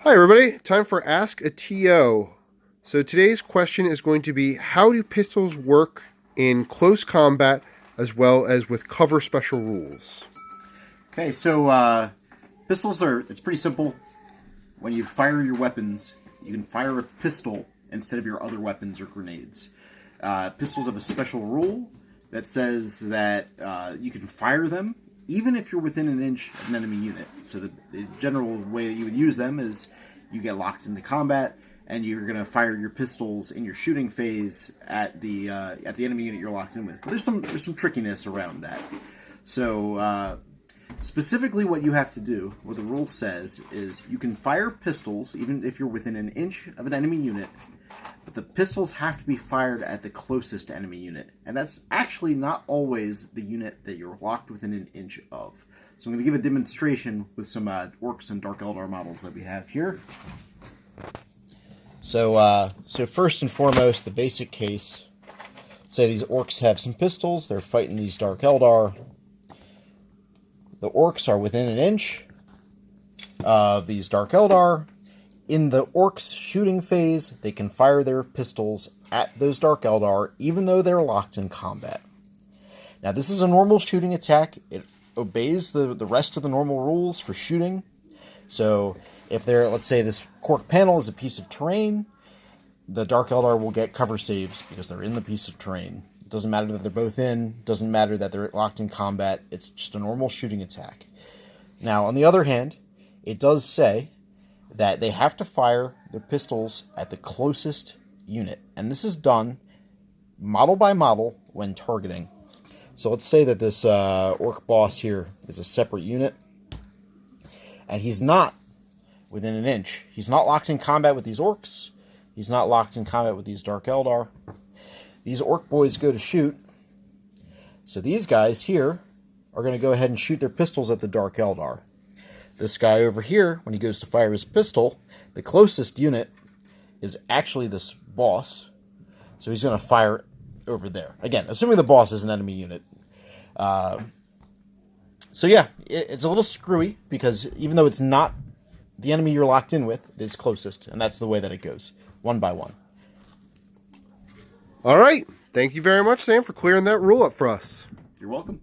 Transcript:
Hi everybody, time for Ask a TO. So today's question is going to be, how do pistols work in close combat as well as with cover special rules? Okay, so pistols it's pretty simple. When you fire your weapons, you can fire a pistol instead of your other weapons or grenades. Pistols have a special rule that says that you can fire them even if you're within an inch of an enemy unit. So the general way that you would use them is you get locked into combat and you're going to fire your pistols in your shooting phase at the enemy unit you're locked in with. But there's some trickiness around that. So specifically what you have to do, what the rule says, is you can fire pistols even if you're within an inch of an enemy unit, but the pistols have to be fired at the closest enemy unit. And that's actually not always the unit that you're locked within an inch of. So I'm going to give a demonstration with some Orcs and Dark Eldar models that we have here. So first and foremost, the basic case. Say these Orcs have some pistols, they're fighting these Dark Eldar. The Orcs are within an inch of these Dark Eldar. In the Orcs' shooting phase, they can fire their pistols at those Dark Eldar, even though they're locked in combat. Now, this is a normal shooting attack. It obeys the rest of the normal rules for shooting. So, if let's say this cork panel is a piece of terrain, the Dark Eldar will get cover saves because they're in the piece of terrain. It doesn't matter that they're both in, doesn't matter that they're locked in combat, it's just a normal shooting attack. Now, on the other hand, it does say that they have to fire their pistols at the closest unit. And this is done model by model when targeting. So let's say that this Orc boss here is a separate unit, and he's not within an inch. He's not locked in combat with these Orcs. He's not locked in combat with these Dark Eldar. These Orc boys go to shoot. So these guys here are going to go ahead and shoot their pistols at the Dark Eldar. This guy over here, when he goes to fire his pistol, the closest unit is actually this boss. So he's going to fire over there. Again, assuming the boss is an enemy unit. So yeah, it's a little screwy because even though it's not the enemy you're locked in with, it is closest. And that's the way that it goes, one by one. All right. Thank you very much, Sam, for clearing that rule up for us. You're welcome.